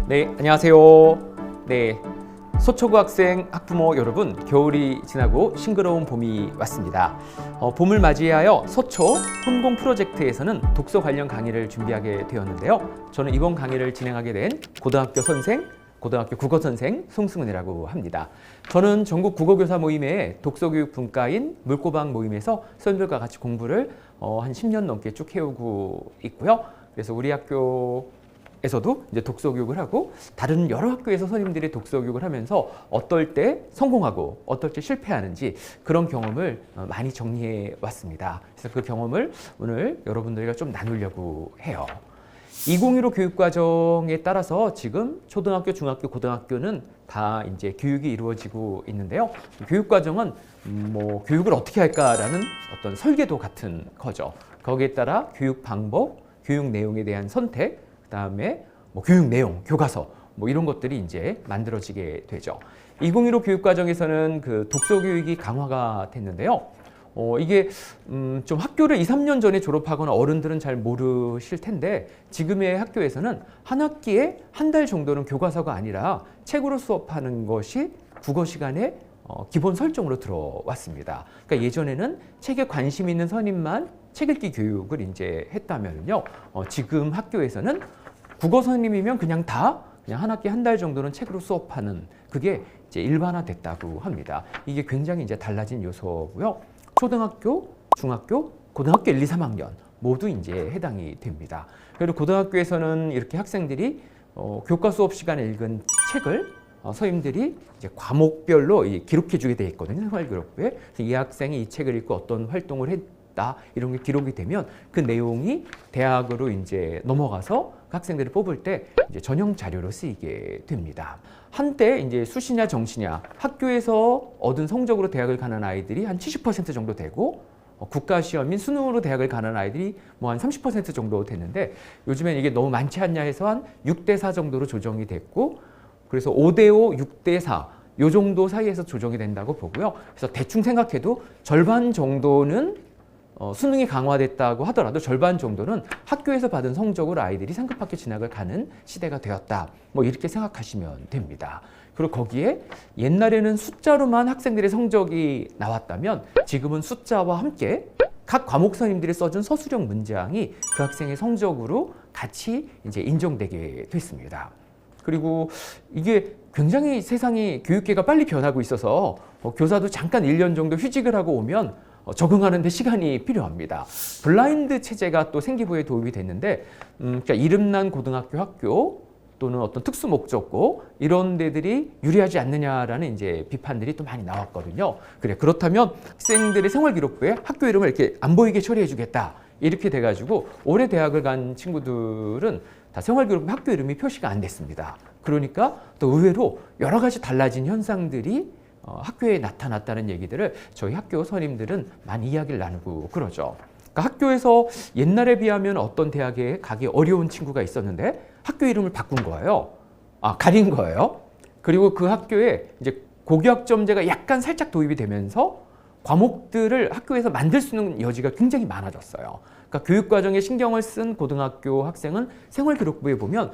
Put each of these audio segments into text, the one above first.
네, 안녕하세요. 네, 소초구 학생, 학부모 여러분, 겨울이 지나고 싱그러운 봄이 왔습니다. 봄을 맞이하여 소초 혼공 프로젝트에서는 독서 관련 강의를 준비하게 되었는데요. 저는 이번 강의를 진행하게 된 고등학교 선생, 고등학교 국어 선생 송승은이라고 합니다. 저는 전국 국어교사 모임의 독서교육 분과인 물고방 모임에서 선생님들과 같이 공부를 한 10년 넘게 쭉 해오고 있고요. 그래서 우리 학교에서도 이제 독서 교육을 하고 다른 여러 학교에서 선생님들이 독서 교육을 하면서 어떨 때 성공하고 어떨 때 실패하는지 그런 경험을 많이 정리해 왔습니다. 그래서 그 경험을 오늘 여러분들과 좀 나누려고 해요. 2015 교육과정에 따라서 지금 초등학교, 중학교, 고등학교는 다 이제 교육이 이루어지고 있는데요. 교육과정은 교육을 어떻게 할까라는 어떤 설계도 같은 거죠. 거기에 따라 교육 방법, 교육 내용에 대한 선택, 그다음에 교육 내용, 교과서 이런 것들이 이제 만들어지게 되죠. 2015 교육과정에서는 그 독서 교육이 강화가 됐는데요. 이게 좀 학교를 2, 3년 전에 졸업하거나 어른들은 잘 모르실 텐데 지금의 학교에서는 한 학기에 한 달 정도는 교과서가 아니라 책으로 수업하는 것이 국어 시간에 기본 설정으로 들어왔습니다. 그러니까 예전에는 책에 관심 있는 선임만 책 읽기 교육을 이제 했다면요. 지금 학교에서는 국어 선임이면 그냥 한 학기 한 달 정도는 책으로 수업하는 그게 이제 일반화됐다고 합니다. 이게 굉장히 이제 달라진 요소고요. 초등학교, 중학교, 고등학교 1, 2, 3학년 모두 이제 해당이 됩니다. 그리고 고등학교에서는 이렇게 학생들이 교과 수업 시간에 읽은 책을 선생님들이 이제 과목별로 기록해 주게 돼 있거든요. 생활기록부에. 이 학생이 이 책을 읽고 어떤 활동을 했다 이런 게 기록이 되면 그 내용이 대학으로 이제 넘어가서 학생들을 뽑을 때 이제 전형 자료로 쓰이게 됩니다. 한때 이제 수시냐 정시냐 학교에서 얻은 성적으로 대학을 가는 아이들이 한 70% 정도 되고 국가시험인 수능으로 대학을 가는 아이들이 한 30% 정도 됐는데 요즘엔 이게 너무 많지 않냐 해서 한 6대4 정도로 조정이 됐고 그래서 5대5, 6대4 요 정도 사이에서 조정이 된다고 보고요. 그래서 대충 생각해도 절반 정도는 수능이 강화됐다고 하더라도 절반 정도는 학교에서 받은 성적으로 아이들이 상급학교 진학을 가는 시대가 되었다. 이렇게 생각하시면 됩니다. 그리고 거기에 옛날에는 숫자로만 학생들의 성적이 나왔다면 지금은 숫자와 함께 각 과목 선생님들이 써준 서술형 문장이 그 학생의 성적으로 같이 이제 인정되게 됐습니다. 그리고 이게 굉장히 세상이 교육계가 빨리 변하고 있어서 교사도 잠깐 1년 정도 휴직을 하고 오면 적응하는 데 시간이 필요합니다. 블라인드 체제가 또 생기부에 도움이 됐는데 그러니까 이름난 고등학교 학교 또는 어떤 특수 목적고 이런 데들이 유리하지 않느냐라는 이제 비판들이 또 많이 나왔거든요. 그렇다면 학생들의 생활기록부에 학교 이름을 이렇게 안 보이게 처리해 주겠다. 이렇게 돼가지고 올해 대학을 간 친구들은 다 생활기록부 학교 이름이 표시가 안 됐습니다. 그러니까 또 의외로 여러 가지 달라진 현상들이 학교에 나타났다는 얘기들을 저희 학교 선임들은 많이 이야기를 나누고 그러죠. 그러니까 학교에서 옛날에 비하면 어떤 대학에 가기 어려운 친구가 있었는데 학교 이름을 바꾼 거예요. 가린 거예요. 그리고 그 학교에 이제 고교학점제가 약간 살짝 도입이 되면서 과목들을 학교에서 만들 수 있는 여지가 굉장히 많아졌어요. 그러니까 교육과정에 신경을 쓴 고등학교 학생은 생활기록부에 보면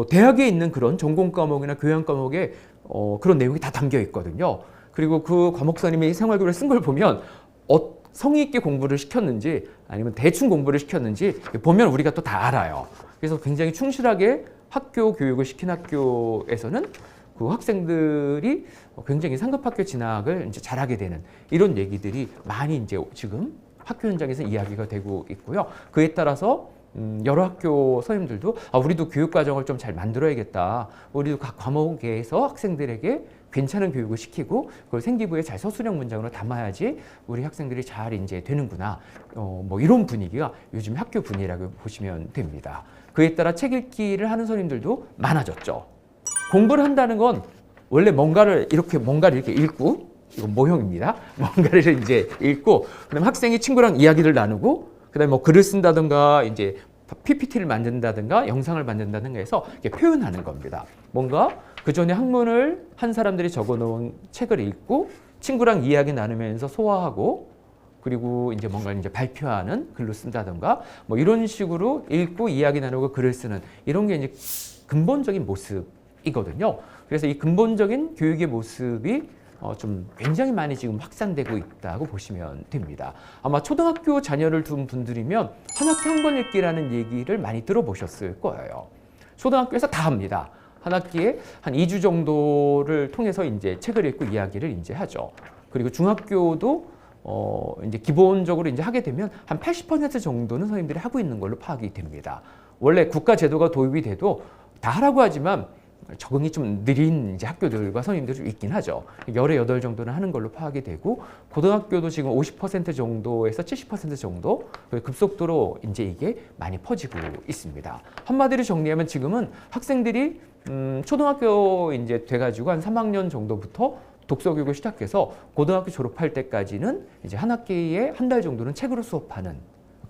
대학에 있는 그런 전공 과목이나 교양 과목에 그런 내용이 다 담겨 있거든요. 그리고 그 과목 선생님이 생활기록을 쓴 걸 보면 성의 있게 공부를 시켰는지 아니면 대충 공부를 시켰는지 보면 우리가 또 다 알아요. 그래서 굉장히 충실하게 학교 교육을 시킨 학교에서는 그 학생들이 굉장히 상급학교 진학을 이제 잘하게 되는 이런 얘기들이 많이 이제 지금 학교 현장에서 이야기가 되고 있고요. 그에 따라서 여러 학교 선생님들도 우리도 교육과정을 좀 잘 만들어야겠다. 우리도 각 과목에서 학생들에게 괜찮은 교육을 시키고 그걸 생기부에 잘 서술형 문장으로 담아야지 우리 학생들이 잘 이제 되는구나. 이런 분위기가 요즘 학교 분위기라고 보시면 됩니다. 그에 따라 책 읽기를 하는 선생님들도 많아졌죠. 공부를 한다는 건 원래 뭔가를 이렇게 읽고 이건 모형입니다. 뭔가를 이제 읽고 그다음에 학생이 친구랑 이야기를 나누고 그다음에 글을 쓴다든가 이제 PPT를 만든다든가 영상을 만든다든가 해서 이렇게 표현하는 겁니다. 뭔가 그 전에 학문을 한 사람들이 적어놓은 책을 읽고 친구랑 이야기 나누면서 소화하고 그리고 이제 뭔가 이제 발표하는 글로 쓴다든가 이런 식으로 읽고 이야기 나누고 글을 쓰는 이런 게 이제 근본적인 모습이거든요. 그래서 이 근본적인 교육의 모습이 좀 굉장히 많이 지금 확산되고 있다고 보시면 됩니다. 아마 초등학교 자녀를 둔 분들이면 한 학기 한 권 읽기라는 얘기를 많이 들어보셨을 거예요. 초등학교에서 다 합니다. 한 학기에 한 2주 정도를 통해서 이제 책을 읽고 이야기를 이제 하죠. 그리고 중학교도 이제 기본적으로 이제 하게 되면 한 80% 정도는 선생님들이 하고 있는 걸로 파악이 됩니다. 원래 국가 제도가 도입이 돼도 다 하라고 하지만 적응이 좀 느린 이제 학교들과 선생님들이 좀 있긴 하죠. 열에 8 정도는 하는 걸로 파악이 되고, 고등학교도 지금 50% 정도에서 70% 정도 급속도로 이제 이게 많이 퍼지고 있습니다. 한마디로 정리하면 지금은 학생들이 초등학교 이제 돼가지고 한 3학년 정도부터 독서 교육을 시작해서 고등학교 졸업할 때까지는 이제 한 학기에 한 달 정도는 책으로 수업하는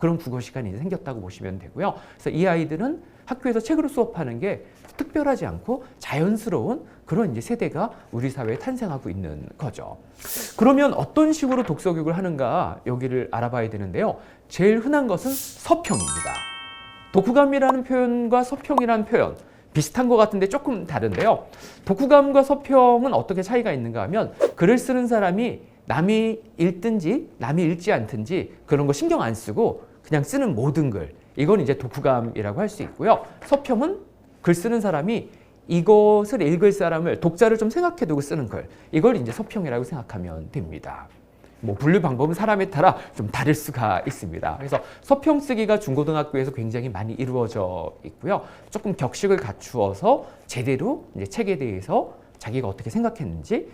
그런 국어 시간이 이제 생겼다고 보시면 되고요. 그래서 이 아이들은 학교에서 책으로 수업하는 게 특별하지 않고 자연스러운 그런 이제 세대가 우리 사회에 탄생하고 있는 거죠. 그러면 어떤 식으로 독서 교육을 하는가 여기를 알아봐야 되는데요. 제일 흔한 것은 서평입니다. 독후감이라는 표현과 서평이라는 표현 비슷한 것 같은데 조금 다른데요. 독후감과 서평은 어떻게 차이가 있는가 하면 글을 쓰는 사람이 남이 읽든지 남이 읽지 않든지 그런 거 신경 안 쓰고 그냥 쓰는 모든 글, 이건 이제 독후감이라고 할 수 있고요. 서평은 글 쓰는 사람이 이것을 읽을 사람을, 독자를 좀 생각해두고 쓰는 글, 이걸 이제 서평이라고 생각하면 됩니다. 뭐 분류 방법은 사람에 따라 좀 다를 수가 있습니다. 그래서 서평 쓰기가 중고등학교에서 굉장히 많이 이루어져 있고요. 조금 격식을 갖추어서 제대로 이제 책에 대해서 자기가 어떻게 생각했는지,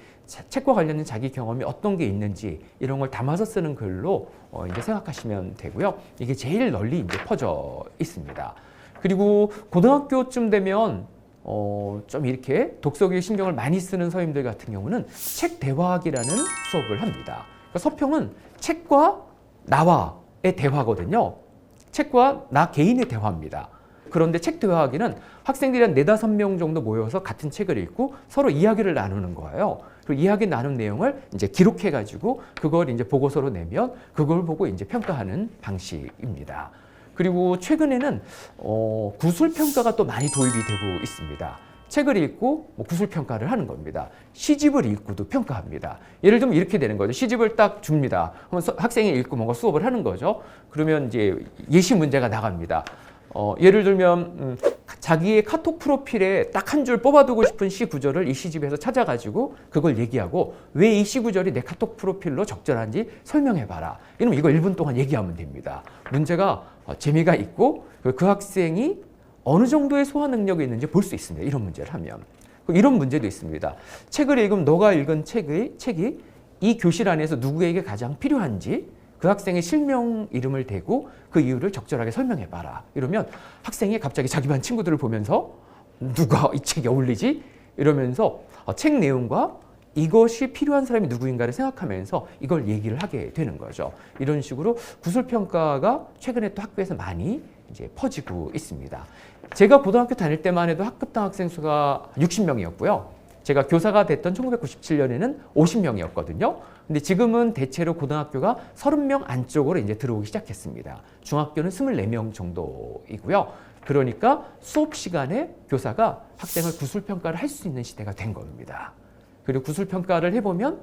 책과 관련된 자기 경험이 어떤 게 있는지 이런 걸 담아서 쓰는 글로 이제 생각하시면 되고요. 이게 제일 널리 이제 퍼져 있습니다. 그리고 고등학교쯤 되면 좀 이렇게 독서교육 신경을 많이 쓰는 선생님들 같은 경우는 책 대화학이라는 수업을 합니다. 그러니까 서평은 책과 나와의 대화거든요. 책과 나 개인의 대화입니다. 그런데 책 대화하기는 학생들이 한 4, 5명 정도 모여서 같은 책을 읽고 서로 이야기를 나누는 거예요. 그리고 이야기 나눈 내용을 이제 기록해가지고 그걸 이제 보고서로 내면 그걸 보고 이제 평가하는 방식입니다. 그리고 최근에는 구술평가가 또 많이 도입이 되고 있습니다. 책을 읽고 구술평가를 하는 겁니다. 시집을 읽고도 평가합니다. 예를 들면 이렇게 되는 거죠. 시집을 딱 줍니다. 그러면 학생이 읽고 뭔가 수업을 하는 거죠. 그러면 이제 예시 문제가 나갑니다. 예를 들면 자기의 카톡 프로필에 딱 한 줄 뽑아두고 싶은 시 구절을 이 시집에서 찾아가지고 그걸 얘기하고 왜 이 시 구절이 내 카톡 프로필로 적절한지 설명해봐라. 이러면 이거 1분 동안 얘기하면 됩니다. 문제가 재미가 있고 그 학생이 어느 정도의 소화 능력이 있는지 볼 수 있습니다. 이런 문제를 하면. 이런 문제도 있습니다. 책을 읽으면 너가 읽은 책이 이 교실 안에서 누구에게 가장 필요한지 그 학생의 실명 이름을 대고 그 이유를 적절하게 설명해봐라. 이러면 학생이 갑자기 자기 반 친구들을 보면서 누가 이 책에 어울리지? 이러면서 책 내용과 이것이 필요한 사람이 누구인가를 생각하면서 이걸 얘기를 하게 되는 거죠. 이런 식으로 구술평가가 최근에 또 학교에서 많이 이제 퍼지고 있습니다. 제가 고등학교 다닐 때만 해도 학급당 학생 수가 60명이었고요. 제가 교사가 됐던 1997년에는 50명이었거든요. 근데 지금은 대체로 고등학교가 30명 안쪽으로 이제 들어오기 시작했습니다. 중학교는 24명 정도이고요. 그러니까 수업 시간에 교사가 학생을 구술평가를 할 수 있는 시대가 된 겁니다. 그리고 구술평가를 해보면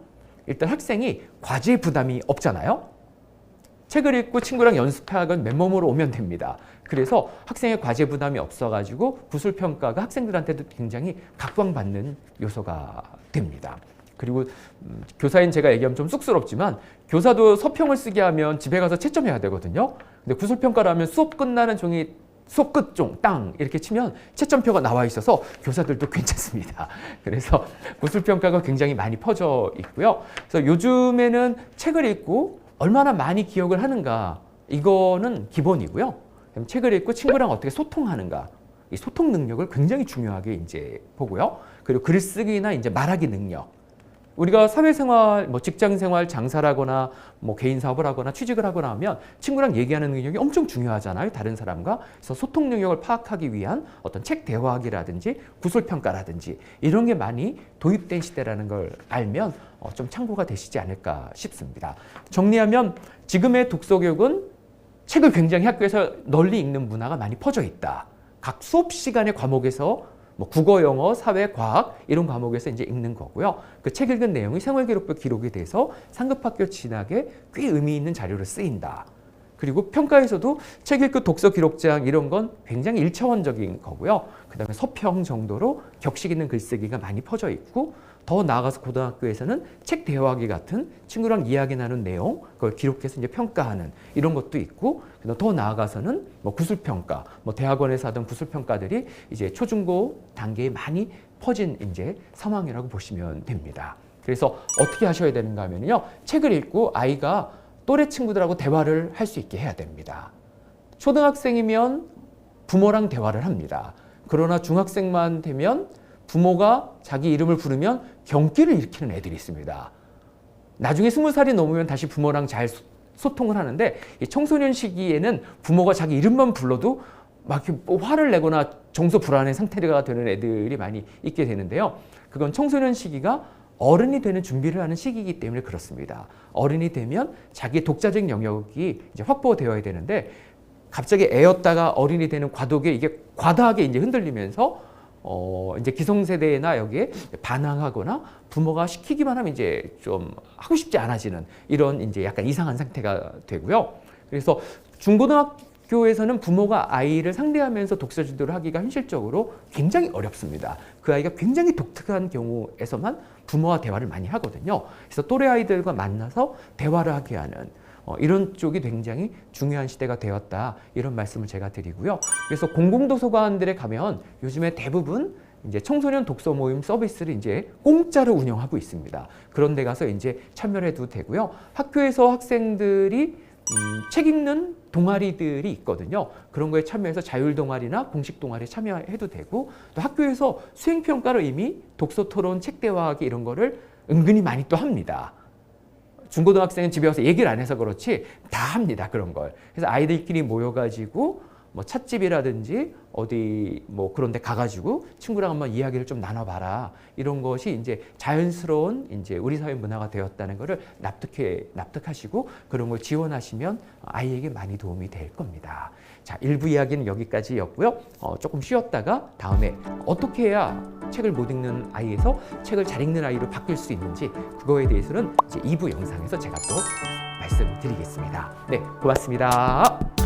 일단 학생이 과제 부담이 없잖아요. 책을 읽고 친구랑 연습하건 맨몸으로 오면 됩니다. 그래서 학생의 과제 부담이 없어가지고 구술평가가 학생들한테도 굉장히 각광받는 요소가 됩니다. 그리고 교사인 제가 얘기하면 좀 쑥스럽지만 교사도 서평을 쓰게 하면 집에 가서 채점해야 되거든요. 근데 구술평가를 하면 수업 끝나는 종이 수업 끝종 땅 이렇게 치면 채점표가 나와 있어서 교사들도 괜찮습니다. 그래서 구술평가가 굉장히 많이 퍼져 있고요. 그래서 요즘에는 책을 읽고 얼마나 많이 기억을 하는가 이거는 기본이고요. 책을 읽고 친구랑 어떻게 소통하는가 이 소통 능력을 굉장히 중요하게 이제 보고요. 그리고 글쓰기나 이제 말하기 능력. 우리가 사회생활, 직장생활, 장사를 하거나 개인 사업을 하거나 취직을 하거나 하면 친구랑 얘기하는 능력이 엄청 중요하잖아요. 다른 사람과. 그래서 소통 능력을 파악하기 위한 어떤 책 대화하기라든지 구술평가라든지 이런 게 많이 도입된 시대라는 걸 알면 좀 참고가 되시지 않을까 싶습니다. 정리하면 지금의 독서교육은 책을 굉장히 학교에서 널리 읽는 문화가 많이 퍼져 있다. 각 수업 시간의 과목에서 뭐 국어, 영어, 사회, 과학 이런 과목에서 이제 읽는 거고요. 그 책 읽은 내용이 생활기록부 기록이 돼서 상급학교 진학에 꽤 의미 있는 자료로 쓰인다. 그리고 평가에서도 책 읽고 독서 기록장 이런 건 굉장히 일차원적인 거고요. 그다음에 서평 정도로 격식 있는 글쓰기가 많이 퍼져 있고 더 나아가서 고등학교에서는 책 대화기 같은 친구랑 이야기 나눈 내용 그걸 기록해서 이제 평가하는 이런 것도 있고 더 나아가서는 뭐 구술평가, 뭐 대학원에서 하던 구술평가들이 이제 초중고 단계에 많이 퍼진 이제 상황이라고 보시면 됩니다. 그래서 어떻게 하셔야 되는가 하면요. 책을 읽고 아이가 또래 친구들하고 대화를 할 수 있게 해야 됩니다. 초등학생이면 부모랑 대화를 합니다. 그러나 중학생만 되면 부모가 자기 이름을 부르면 경기를 일으키는 애들이 있습니다. 나중에 20살이 넘으면 다시 부모랑 잘 소통을 하는데 이 청소년 시기에는 부모가 자기 이름만 불러도 막 화를 내거나 정서 불안의 상태가 되는 애들이 많이 있게 되는데요. 그건 청소년 시기가 어른이 되는 준비를 하는 시기이기 때문에 그렇습니다. 어른이 되면 자기 독자적 영역이 이제 확보되어야 되는데 갑자기 애였다가 어른이 되는 과도기에 이게 과다하게 이제 흔들리면서 이제 기성세대나 여기에 반항하거나 부모가 시키기만 하면 이제 좀 하고 싶지 않아지는 이런 이제 약간 이상한 상태가 되고요. 그래서 중고등학교에서는 부모가 아이를 상대하면서 독서 지도를 하기가 현실적으로 굉장히 어렵습니다. 그 아이가 굉장히 독특한 경우에서만 부모와 대화를 많이 하거든요. 그래서 또래 아이들과 만나서 대화를 하게 하는 이런 쪽이 굉장히 중요한 시대가 되었다. 이런 말씀을 제가 드리고요. 그래서 공공도서관들에 가면 요즘에 대부분 이제 청소년 독서 모임 서비스를 이제 공짜로 운영하고 있습니다. 그런 데 가서 이제 참여를 해도 되고요. 학교에서 학생들이 책 읽는 동아리들이 있거든요. 그런 거에 참여해서 자율 동아리나 공식 동아리에 참여해도 되고 또 학교에서 수행평가로 이미 독서 토론, 책 대화하기 이런 거를 은근히 많이 또 합니다. 중고등학생은 집에 와서 얘기를 안 해서 그렇지 다 합니다. 그런 걸. 그래서 아이들끼리 모여가지고 뭐 찻집이라든지 어디 뭐 그런 데 가가지고 친구랑 한번 이야기를 좀 나눠봐라. 이런 것이 이제 자연스러운 이제 우리 사회 문화가 되었다는 것을 납득하시고 그런 걸 지원하시면 아이에게 많이 도움이 될 겁니다. 자, 1부 이야기는 여기까지였고요. 조금 쉬었다가 다음에 어떻게 해야 책을 못 읽는 아이에서 책을 잘 읽는 아이로 바뀔 수 있는지 그거에 대해서는 이제 2부 영상에서 제가 또 말씀드리겠습니다. 네, 고맙습니다.